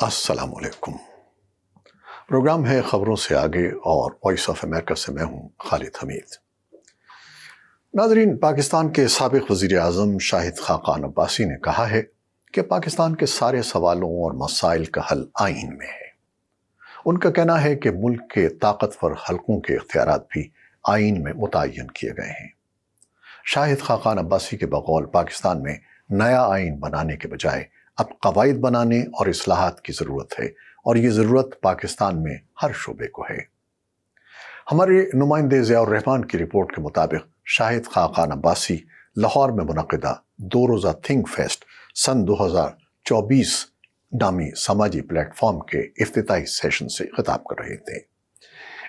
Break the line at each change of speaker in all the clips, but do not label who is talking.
अस्सलाम वालेकुम। प्रोग्राम है खबरों से आगे और वॉइस ऑफ अमेरिका से मैं हूं खालिद हमीद। नाज़रीन, पाकिस्तान के साबिक़ वज़ीर आज़म शाहिद खाक़ान अब्बासी ने कहा है कि पाकिस्तान के सारे सवालों और मसाइल का हल आइन में है। उनका कहना है कि मुल्क के ताकतवर हलकों के इख्तियारात भी आइन में मुतय्यन किए गए हैं। शाहिद खाक़ान अब्बासी के बकौल पाकिस्तान में नया आइन बनाने के बजाय अब कवायद बनाने और इस्लाहात की ज़रूरत है, और ये ज़रूरत पाकिस्तान में हर शोबे को है। हमारे नुमाइंदे ज़ियाउर रहमान की रिपोर्ट के मुताबिक शाहिद खाक़ान अब्बासी लाहौर में मुनक़िदा 2 रोज़ा थिंक फेस्ट सन 2024 नामी समाजी प्लेटफॉर्म के इफ्तिताही सेशन से खिताब कर रहे थे।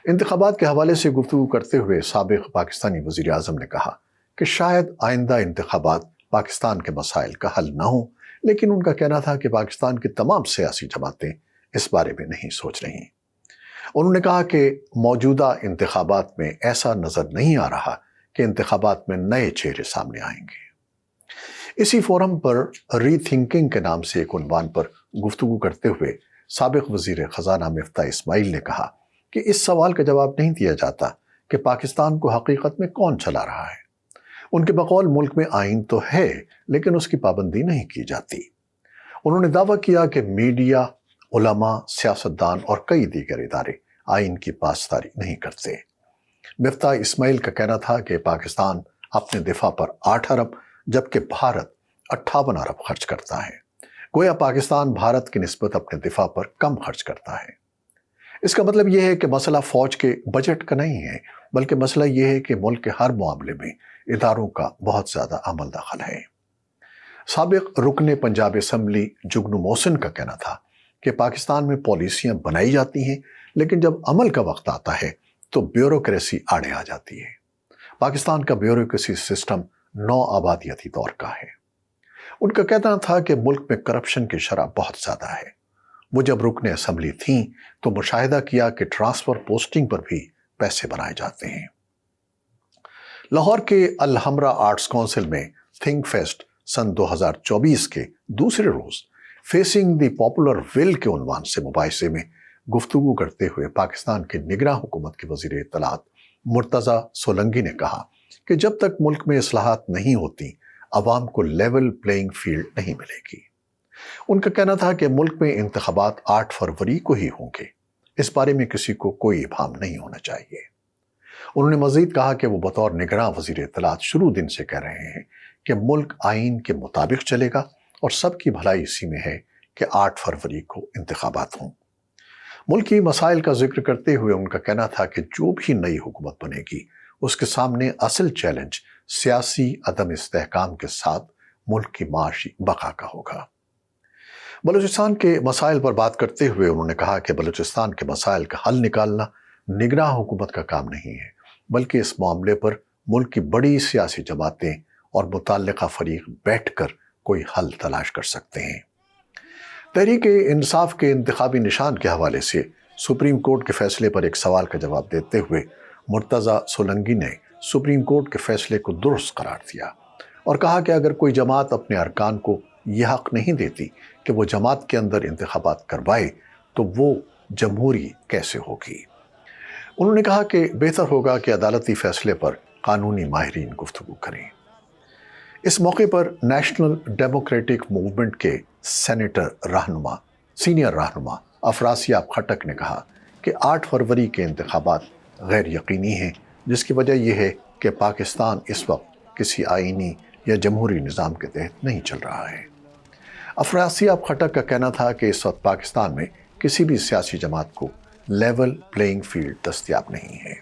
इंतखाबात के हवाले से गुफ्तगू करते हुए साबिक़ पाकिस्तानी वज़ीर आज़म ने कहा कि शायद आइंदा इंतखाबात पाकिस्तान के मसाइल का हल न हो, लेकिन उनका कहना था कि पाकिस्तान की तमाम सियासी जमातें इस बारे में नहीं सोच रहीं। उन्होंने कहा कि मौजूदा इंतखाबात में ऐसा नज़र नहीं आ रहा कि इंतखाबात में नए चेहरे सामने आएंगे। इसी फोरम पर रीथिंकिंग के नाम से एक उन्वान पर गुफ्तगू करते हुए साबिक़ वज़ीर ख़ज़ाना मिफ्ता इस्माइल ने कहा कि इस सवाल का जवाब नहीं दिया जाता कि पाकिस्तान को हकीकत में कौन चला रहा है। उनके बकौल मुल्क में आइन तो है, लेकिन उसकी पाबंदी नहीं की जाती। उन्होंने दावा किया कि मीडिया, उलमा, सियासतदान और कई दीगर इदारे आइन की पासदारी नहीं करते। मिफ्ता इस्माइल का कहना था कि पाकिस्तान अपने दिफा पर 8 अरब जबकि भारत 58 अरब खर्च करता है। गोया पाकिस्तान भारत की निस्बत अपने दिफा पर कम खर्च करता है। इसका मतलब यह है कि मसला फौज के बजट का नहीं है, बल्कि मसला यह है कि मुल्क के हर मामले में इदारों का बहुत ज़्यादा अमल दखल है। साबिक़ रुकने पंजाब असम्बली जुगनू मोहसिन का कहना था कि पाकिस्तान में पॉलिसियां बनाई जाती हैं, लेकिन जब अमल का वक्त आता है तो ब्यूरोक्रेसी आड़े आ जाती है। पाकिस्तान का ब्यूरोक्रेसी सिस्टम नौ आबादियती दौर का है। उनका कहना था कि मुल्क में करप्शन की शरह बहुत ज़्यादा है। वो जब रुकने असम्बली थीं तो मुशाहिदा किया कि ट्रांसफ़र पोस्टिंग पर भी पैसे बनाए जाते हैं। लाहौर के अल हमरा आर्ट्स काउंसिल में थिंक फेस्ट सन 2024 के दूसरे रोज़ फेसिंग द पॉपुलर विल के उन्वान से मुबाहिसे में गुफ्तगू करते हुए पाकिस्तान के निगरां हुकूमत के वज़ीर इत्तलात मुर्तज़ा सोलंकी ने कहा कि जब तक मुल्क में इस्लाहात नहीं होती, अवाम को लेवल प्लेइंग फील्ड नहीं मिलेगी। उनका कहना था कि मुल्क में इंतखाबात 8 फरवरी को ही होंगे। इस बारे में किसी को कोई इब्हाम नहीं होना चाहिए। उन्होंने मजीद कहा कि वो बतौर निगरां वज़ीर इत्तलात शुरू दिन से कह रहे हैं कि मुल्क आइन के मुताबिक चलेगा और सबकी भलाई इसी में है कि 8 फरवरी को इंतखाबात हों। मुल्की मसाइल का जिक्र करते हुए उनका कहना था कि जो भी नई हुकूमत बनेगी उसके सामने असल चैलेंज सियासी अदम इस्तेहकाम के साथ मुल्क की माशी बका का होगा। बलूचिस्तान के मसाइल पर बात करते हुए उन्होंने कहा कि बलूचिस्तान के मसाइल का हल निकालना निगरां हुकूमत का काम नहीं है, बल्कि इस मामले पर मुल्क की बड़ी सियासी जमातें और मुताल्लिका फरीक बैठकर कोई हल तलाश कर सकते हैं। तहरीक-ए-इंसाफ के इंतखाबी निशान के हवाले से सुप्रीम कोर्ट के फैसले पर एक सवाल का जवाब देते हुए मुर्तज़ा सोलंकी ने सुप्रीम कोर्ट के फैसले को दुरुस्त करार दिया और कहा कि अगर कोई जमात अपने अरकान को यह हक नहीं देती कि वो जमात के अंदर इंतखाबात करवाए, तो वो जमहूरी कैसे होगी। उन्होंने कहा कि बेहतर होगा कि अदालती फैसले पर कानूनी माहिरीन गुफ्तगू करें। इस मौके पर नेशनल डेमोक्रेटिक मूवमेंट के सीनियर रहनुमा अफरासियाब खटक ने कहा कि 8 फरवरी के इंतखाबात गैर यकीनी हैं, जिसकी वजह यह है कि पाकिस्तान इस वक्त किसी आईनी या जमहूरी निज़ाम के तहत नहीं चल रहा है। अफरासियाब खटक का कहना था कि इस वक्त पाकिस्तान में किसी भी सियासी जमात को लेवल प्लेइंग फील्ड दस्तयाब नहीं है।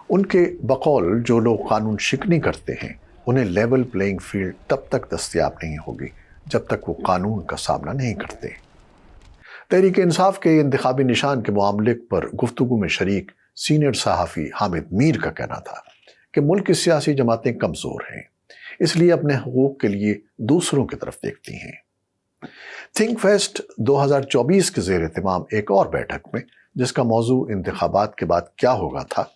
उनके बकौल जो लोग कानून शिकनी करते हैं उन्हें लेवल प्लेइंग फील्ड तब तक दस्तयाब नहीं होगी जब तक वो कानून का सामना नहीं करते। तहरीक इंसाफ के इंतखाबी निशान के मामले पर गुफ्तगू में शरीक सीनियर सहाफ़ी हामिद मीर का कहना था कि मुल्क की सियासी जमातें कमज़ोर हैं, इसलिए अपने हुकूक के लिए दूसरों की तरफ देखती हैं। थिंक फेस्ट 2024 के ज़ेर एहतमाम एक और बैठक में, जिसका मौजू इंतखाबात के बाद क्या होगा था,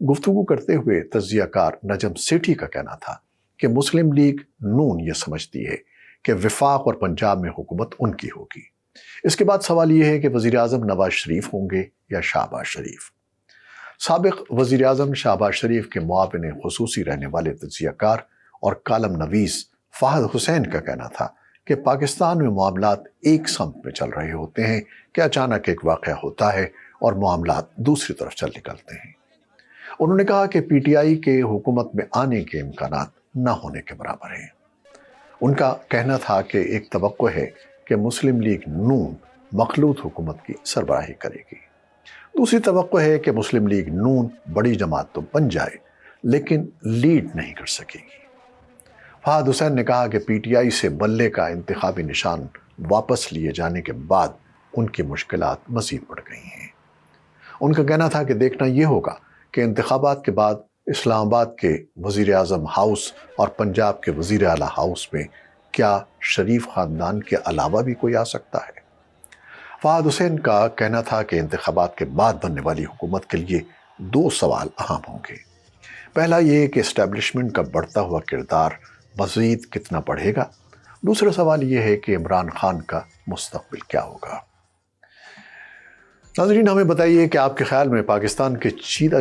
गुफ्तगू करते हुए तज्ज़ियाकार नजम सेठी का कहना था कि मुस्लिम लीग नून ये समझती है कि वफाक और पंजाब में हुकूमत उनकी होगी, اس کے بعد سوال یہ ہے کہ وزیر اعظم نواز شریف ہوں گے یا شہباز شریف؟ سابق وزیر اعظم شہباز شریف کے معاون خصوصی رہنے والے تجزیہ کار اور کالم نویس فہد حسین کا کہنا تھا کہ پاکستان میں معاملات ایک سمت میں چل رہے ہوتے ہیں کہ اچانک ایک واقعہ ہوتا ہے اور معاملات دوسری طرف چل نکلتے ہیں۔ انہوں نے کہا کہ پی ٹی آئی کے حکومت میں آنے کے امکانات نہ ہونے کے برابر ہیں۔ ان کا کہنا تھا کہ ایک توقع ہے کہ مسلم لیگ نون مخلوط حکومت کی سربراہی کرے گی۔ دوسری توقع ہے کہ مسلم لیگ نون بڑی جماعت تو بن جائے لیکن لیڈ نہیں کر سکے گی۔ فہد حسین نے کہا کہ پی ٹی آئی سے بلے کا انتخابی نشان واپس لیے جانے کے بعد ان کی مشکلات مزید بڑھ گئی ہیں۔ ان کا کہنا تھا کہ دیکھنا یہ ہوگا کہ انتخابات کے بعد اسلام آباد کے وزیر اعظم ہاؤس اور پنجاب کے وزیر اعلیٰ ہاؤس میں کیا شریف خاندان کے علاوہ بھی کوئی آ سکتا ہے؟ فہد حسین کا کہنا تھا کہ انتخابات کے بعد بننے والی حکومت کے لیے دو سوال اہم ہوں گے۔ پہلا یہ کہ اسٹیبلشمنٹ کا بڑھتا ہوا کردار مزید کتنا بڑھے گا۔ دوسرا سوال یہ ہے کہ عمران خان کا مستقبل کیا ہوگا۔ ناظرین، ہمیں بتائیے کہ آپ کے خیال میں پاکستان کے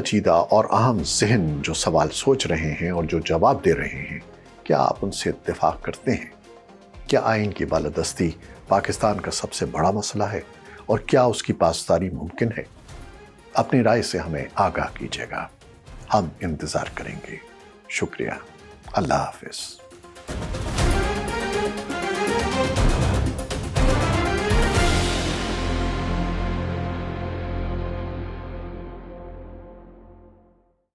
چیدہ اور اہم ذہن جو سوال سوچ رہے ہیں اور جو جواب دے رہے ہیں، کیا آپ ان سے اتفاق کرتے ہیں؟ کیا آئین کی بالادستی پاکستان کا سب سے بڑا مسئلہ ہے اور کیا اس کی پاسداری ممکن ہے؟ اپنی رائے سے ہمیں آگاہ کیجیے گا، ہم انتظار کریں گے۔ شکریہ، اللہ حافظ۔